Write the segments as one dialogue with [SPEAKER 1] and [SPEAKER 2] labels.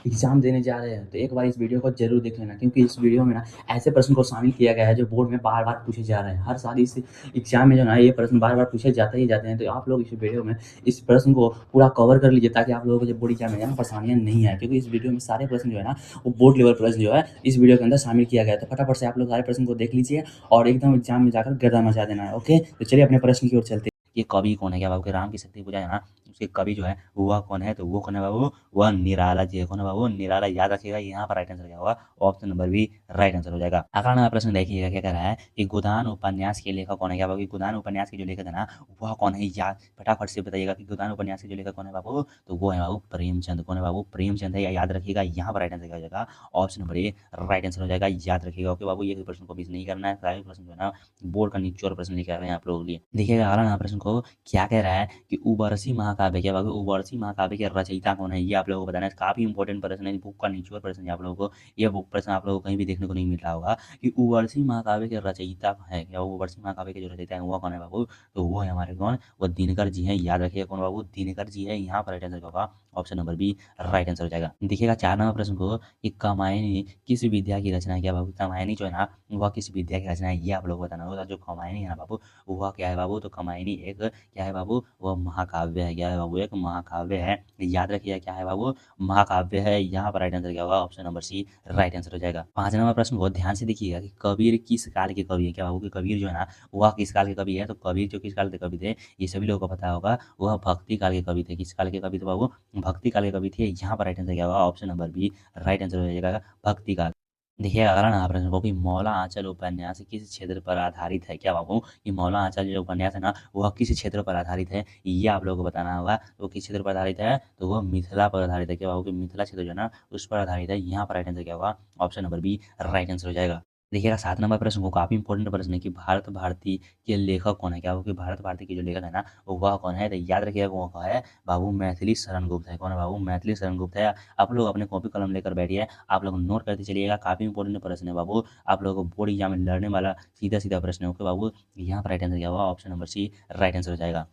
[SPEAKER 1] Exam देने जा रहे हैं, तो एक बार इस वीडियो को ज़रूर देख लेना, क्योंकि इस वीडियो में ना ऐसे प्रश्न को शामिल किया गया है जो बोर्ड में बार-बार पूछे जा रहे हैं। हर साल इस एग्ज़ाम में जो है ना ये प्रश्न बार-बार पूछे जाते ही जाते हैं, तो आप लोग इस वीडियो में इस प्रश्न को पूरा कवर कर लीजिए, ताकि आप लोगों को जब बोर्ड एग्ज़ाम में ना परेशानियाँ नहीं आए, क्योंकि इस वीडियो में सारे प्रश्न जो है ना वो बोर्ड लेवल प्रश्न जो है इस वीडियो के अंदर शामिल किया गया है। तो फटाफट से आप लोग सारे प्रश्न को देख लीजिए और एकदम एग्ज़ाम में जाकर गर्दा मचा देना है। ओके? तो चलिए अपने प्रश्न की ओर चलते हैं। ये कवि कौन है? क्या बाबू के राम की शक्ति पूजा है ना, उसके कवि जो है वह कौन है? तो वो कौन है बाबू? वह निराला जी है। कौन है बाबू? निराला। याद रखिएगा, यहाँ पर राइट आंसर क्या होगा? Option number B right answer हो जाएगा। अगला नंबर प्रश्न देखिएगा क्या कह रहा है कि गोदान उपन्यास के लेखक कौन है? क्या बाबू? गोदान उपन्यास के जो लेखक है ना वह कौन है? याद फटाफट से बताइएगा कि गोदान उपन्यास के जो लेखक कौन है बाबू? तो वो है बाबू प्रेमचंद। कौन है बाबू? प्रेमचंद है। याद रखिएगा, यहाँ पर राइट आंसर क्या हो जाएगा? ऑप्शन नंबर ए राइट आंसर हो जाएगा। याद रखिएगा। ओके बाबू, ये प्रश्न को मिस नहीं करना है। सारे प्रश्न जो है ना बोर्ड का निचोड़ प्रश्न लेके आ रहे हैं आप लोगों के लिए। देखिएगा अगला नंबर प्रश्न को क्या कह रहा है कि उबरसी महाकाव्य क्या बाबू? उबरसी महाकाव्य के रचयिता कौन है? ये आप लोगों को बताना है। काफ़ी इंपॉर्टेंट प्रश्न है, बुक का निचोड़ प्रश्न है आप लोगों को। ये बुक प्रश्न आप लोगों को कहीं भी देखने को नहीं मिल रहा होगा कि उबरसी महाकाव्य के रचयिता है क्या? उबरसी महाकाव्य के जो रचयिता है वो कौन है बाबू? तो वो है हमारे कौन? वो दिनकर जी हैं। याद रखिएगा कौन बाबू? दिनकर जी है। यहाँ पर राइट आंसर होगा option number B right answer हो जाएगा। देखिएगा 4 नंबर प्रश्न को कि कामायनी किस विद्या की रचना है? क्या बाबू? कामायनी जो है ना वह किस विद्या की रचना है? ये आप लोग को बताना होगा। जो कामायनी है ना बाबू वह क्या है बाबू? तो कामायनी एक क्या है बाबू? वह महाकाव्य है। क्या है बाबू? एक महाकाव्य है। याद रखिएगा क्या है बाबू? महाकाव्य है। यहाँ पर राइट आंसर क्या होगा? Option number C right answer हो जाएगा। 5 नंबर प्रश्न बहुत ध्यान से देखिएगा कि कबीर किस काल के कवि है? क्या बाबू? कि कबीर जो है ना वह किस काल के कवि है? तो कबीर जो किस काल के कवि थे ये सभी लोगों को पता होगा। वह भक्ति काल के कवि थे। किस काल के कवि थे बाबू? भक्ति काल के कवि थे। यहाँ पर राइट आंसर क्या होगा? Option number B right answer हो जाएगा, भक्ति काल। देखिए अगला ना प्रश्न को कि मौला आंचल उपन्यास किस क्षेत्र पर आधारित है? क्या बाबू? कि मौला आंचल जो उपन्यास है ना वह किस क्षेत्र पर आधारित है? ये आप लोगों को बताना होगा। वो किस क्षेत्र पर आधारित है? तो वह मिथिला पर आधारित है। क्या बाबू? कि मिथिला क्षेत्र जो है ना उस पर आधारित है। यहाँ पर राइट आंसर क्या होगा? Option number B right answer हो जाएगा। देखिएगा 7 नंबर प्रश्न को काफ़ी इंपॉर्टेंट प्रश्न है कि भारत भारती के लेखक कौन है? क्या बाबू? कि भारत भारती के जो लेखक है ना वह कौन है? तो याद रखिएगा वो कौन है बाबू? मैथिली शरण गुप्त है। कौन है बाबू? मैथिली शरण गुप्त है। आप लोग अपने कॉपी कलम लेकर बैठिए, आप लोग नोट करते चलिएगा। काफ़ी इंपॉर्टेंट प्रश्न है बाबू, आप लोगों को बोर्ड एग्जाम में लड़ने वाला सीधा सीधा प्रश्न है। ओके बाबू, यहाँ पर राइट आंसर क्या होगा? Option number C right answer हो जाएगा।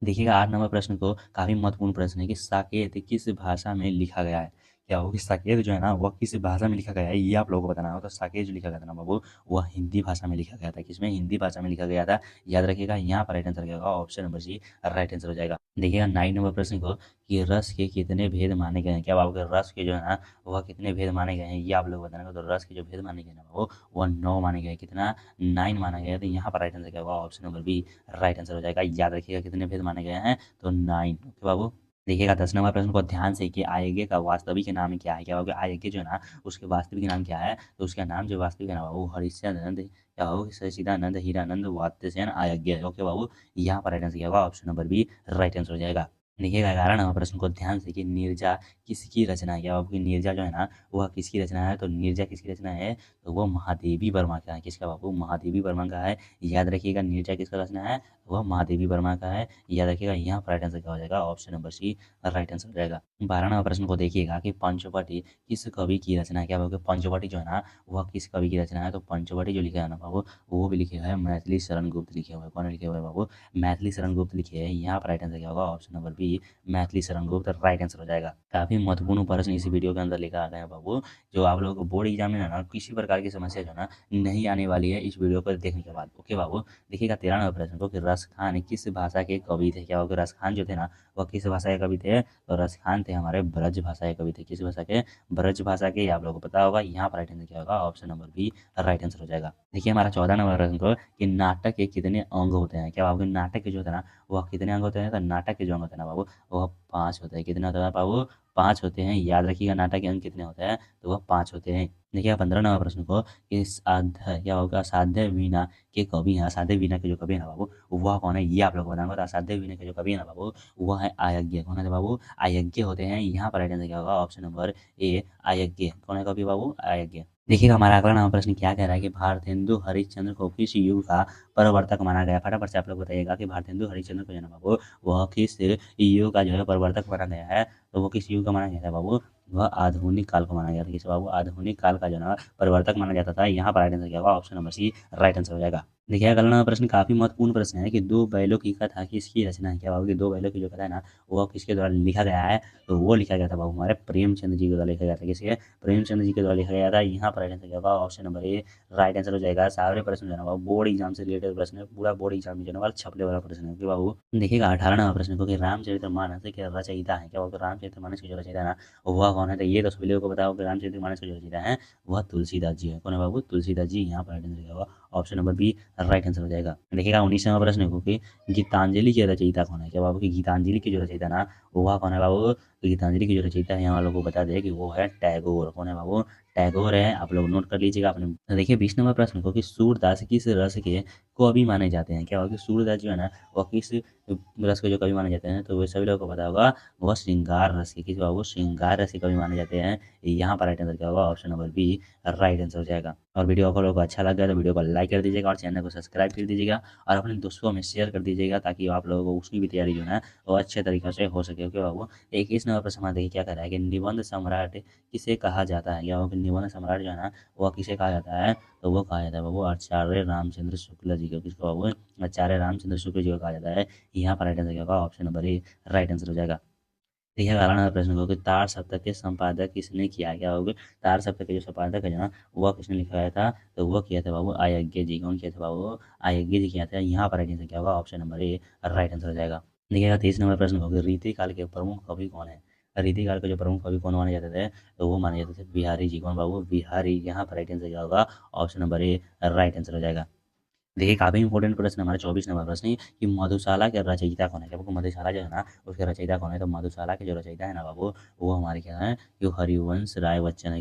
[SPEAKER 1] देखिएगा 8 नंबर प्रश्न को काफ़ी महत्वपूर्ण प्रश्न है कि साकेत किस भाषा में लिखा गया है? क्या हो कि साकेत जो है ना वह किस भाषा में लिखा गया है? ये आप लोगों को बताना होगा। तो साकेत जो लिखा गया था ना बाबू वह हिंदी भाषा में लिखा गया था। किसमें? हिंदी भाषा में लिखा गया था। याद रखिएगा, यहाँ पर राइट आंसर क्या होगा? Option number C right answer हो जाएगा। देखिएगा 9 नंबर प्रश्न को कि रस के कितने भेद माने गए हैं? क्या बाबू? के रस के जो है ना वह कितने भेद माने गए हैं? ये आप लोग बताना होगा। तो रस के जो भेद माने गए ना बाबू वह 9 माने गए। कितना? 9 माना गया है। तो यहाँ पर राइट आंसर क्या होगा? Option number B right answer हो जाएगा। याद रखिएगा कितने भेद माने गए हैं? तो 9। ओके बाबू। देखिएगा 10 नंबर प्रश्न को ध्यान से कि आयज्ञ का वास्तविक नाम क्या है? क्या होगा? आयज्ञ जो है ना उसके वास्तविक नाम क्या है? तो उसका नाम जो वास्तविक है ना बाबू हरिश्चंद्र क्या हो? सच्चिदानंद हीरानंद वात्स्ययन आयज्ञ। ओके बाबू, यहाँ पर राइट आंसर क्या होगा? Option number B right answer हो जाएगा। देखिएगा 11 नंबर प्रश्न को ध्यान से कि नीरजा किसकी रचना है? क्या बाबू? कि नीरजा जो है ना वह किसकी रचना है? तो नीरजा किसकी रचना है? तो वो महादेवी वर्मा का है। किसका बाबू? महादेवी वर्मा का है। याद रखिएगा नीरजा किसका रचना है? वह महादेवी वर्मा का है। याद रखिएगा, यहाँ पर राइट आंसर क्या हो जाएगा? Option number C right answer हो जाएगा। 12 नंबर प्रश्न को देखिएगा कि पंचवटी किस कवि की रचना है? क्या बाबू? पंचवटी जो है ना वह किस कवि की रचना है? तो पंचवटी जो लिखा है ना बाबू वो भी लिखे हुए है मैथिली शरण गुप्त लिखे हुए हैं। कौन लिखे हुए हैं बाबू? मैथिली शरण गुप्त लिखे हैं। यहाँ पर राइट आंसर क्या होगा? Option number B Maithili Sharan Gupt right answer हो जाएगा। काफ़ी महत्वपूर्ण प्रश्न इस वीडियो के अंदर लेकर आ गए हैं बाबू, जो आप लोगों को बोर्ड एग्जाम में ना किसी प्रकार की समस्या जो है ना नहीं आने वाली है इस वीडियो को देखने के बाद। ओके बाबू। देखिएगा 13 नंबर प्रश्न को कि रस खान किस भाषा के कवि थे? क्या होगा? रस खान जो थे ना वह किस भाषा के कवि थे? तो रस खान थे हमारे ब्रज भाषा के कवि थे। किस भाषा के? ब्रज भाषा के। आप लोगों को पता होगा। यहाँ पर राइट आंसर क्या होगा? Option number B right answer हो जाएगा। देखिए हमारा 14 नंबर प्रश्न को कि नाटक के कितने अंग होते हैं? क्या बाबू? नाटक के जो होता है ना वह कितने अंग होते हैं? तो नाटक के जो अंग होते हैं ना बाबू वह 5 होते हैं। कितने होते हैं बाबू? 5 होते हैं। याद रखिएगा नाटक के अंग कितने होते हैं? तो वह 5 होते हैं। देखिए 15 नंबर प्रश्न को कि साध्य क्या होगा? असाध्य वीणा के कवि हैं। असाध्य वीणा के जो कवि है ना बाबू वह कौन है? ये आप लोग को बताना होगा। तो असाध्य वीणा के जो कवि है ना बाबू वह है अयज्ञ। कौन है बाबू? अयज्ञ होते हैं। यहाँ पर राइट आंसर क्या होगा? ऑप्शन नंबर ए अयज्ञ। कौन है कवि बाबू? अयज्ञ। देखिएगा हमारा अगला नंबर प्रश्न क्या कह रहा है कि भारतेंदु हरिश्चंद्र को किस युग का प्रवर्तक माना गया? फटाफट से आप लोग बताइएगा कि भारतेंदु हरिश्चंद्र को जो है ना बाबू वह किस युग का जो है प्रवर्तक माना गया है? तो वो किस युग का माना गया था बाबू? वह आधुनिक काल को माना गया था। किसे बाबू? आधुनिक काल का जो है ना प्रवर्तक माना जाता था। यहाँ पर राइट आंसर क्या होगा? Option number C right answer हो जाएगा। देखिए, अगला ना प्रश्न काफ़ी महत्वपूर्ण प्रश्न है कि दो बैलों की कथा किसकी रचना है? क्या बाबू कि दो बैलों की जो कथा है ना, वो किसके द्वारा लिखा गया है? तो वो लिखा गया था बाबू हमारे प्रेमचंद जी के द्वारा लिखा गया था। किसके? प्रेमचंद जी के द्वारा लिखा गया था। यहाँ पर राइट आंसर क्या होगा? ऑप्शन नंबर ए राइट आंसर हो जाएगा। सारे प्रश्न जो है ना बाबू बोर्ड एग्जाम से रिलेटेड प्रश्न है, पूरा बोर्ड एग्जाम में जो है ना वाला छपने वाला प्रश्न है कि बाबू देखिएगा 18वां प्रश्न को कि रामचरितमानस के रचयिता है। क्या बाबू रामचरितमानस के जो रचयिता है ना, वह कौन है? तो ये तो सभी लोगों को पता होगा कि रामचरितमानस के जो रचयिता है वह तुलसीदास जी है। कौन है बाबू? तुलसीदास जी। यहाँ पर राइट आंसर क्या होगा? Option number B right answer हो जाएगा। देखिएगा 19वां प्रश्न को कि गीतांजलि के रचयिता कौन है? क्या बाबू कि गीतांजलि की जो रचयिता ना वह कौन है बाबू? तो गीतांजलि की जो रचयिता है यहाँ वालों को बता दें कि वो है टैगोर। कौन है बाबू? टैगोर है। आप लोग नोट कर लीजिएगा अपने। तो देखिए 20वां प्रश्न को कि सूरदास किस रस के कवि माने जाते हैं? क्या होगा कि सूरदास जो है ना वह किस रस के जो कवि माने जाते हैं? तो वो सभी लोगों को पता होगा वह श्रृंगार रस के। किस बाबू? श्रृंगार रस के कवि माने जाते हैं। यहाँ पर राइट आंसर क्या होगा? Option number B right answer हो जाएगा। और वीडियो आप लोगों को अच्छा लगा तो वीडियो को लाइक कर दीजिएगा और चैनल को सब्सक्राइब कर दीजिएगा और अपने दोस्तों में शेयर कर दीजिएगा ताकि आप लोगों को उसकी भी तैयारी जो है वो अच्छे तरीके से हो सके। ओके बाबू। 21वां प्रश्न हमारा देखिए क्या कर रहा है कि निबंध सम्राट किसे कहा जाता है? या निबंध सम्राट जो है ना वह किसे कहा जाता है? तो वो कहा जाता है बाबू आचार्य रामचंद्र शुक्ल जी को। किसको बाबू? आचार्य रामचंद्र शुक्ल जी को कहा जाता है। यहाँ पर राइट आंसर क्या होगा? ऑप्शन नंबर ए राइट आंसर हो जाएगा। देखिए अगला प्रश्न होगा कि तार सप्तक के संपादक किसने किया? क्या होगा? तार सप्तक के जो संपादक है ना वह किसने लिखवाया था? तो वो किया था बाबू अयज्ञ जी। कौन किया था बाबू? अयज्ञ जी किया था। यहाँ पर राइट आंसर क्या होगा? ऑप्शन नंबर ए राइट आंसर हो जाएगा। देखिएगा 23 नंबर प्रश्न होगा रीतिकाल के प्रमुख कवि कौन है? रीतिकाल के जो प्रमुख कवि कौन माने जाते थे? तो वो माने जाते थे बिहारी जी। कौन बाबू? बिहारी। यहाँ पर राइट आंसर क्या होगा? ऑप्शन नंबर ए राइट आंसर हो जाएगा। देखिए काफ़ी इंपॉर्टेंट प्रश्न हमारा 24 नंबर प्रश्न है कि मधुशाला के रचयिता कौन है? क्या आपको मधुशाला जो है ना उसके रचयिता कौन है? तो मधुशाला के जो रचयिता है ना बाबू वो हमारे क्या है? जो हरिवंश राय बच्चन है।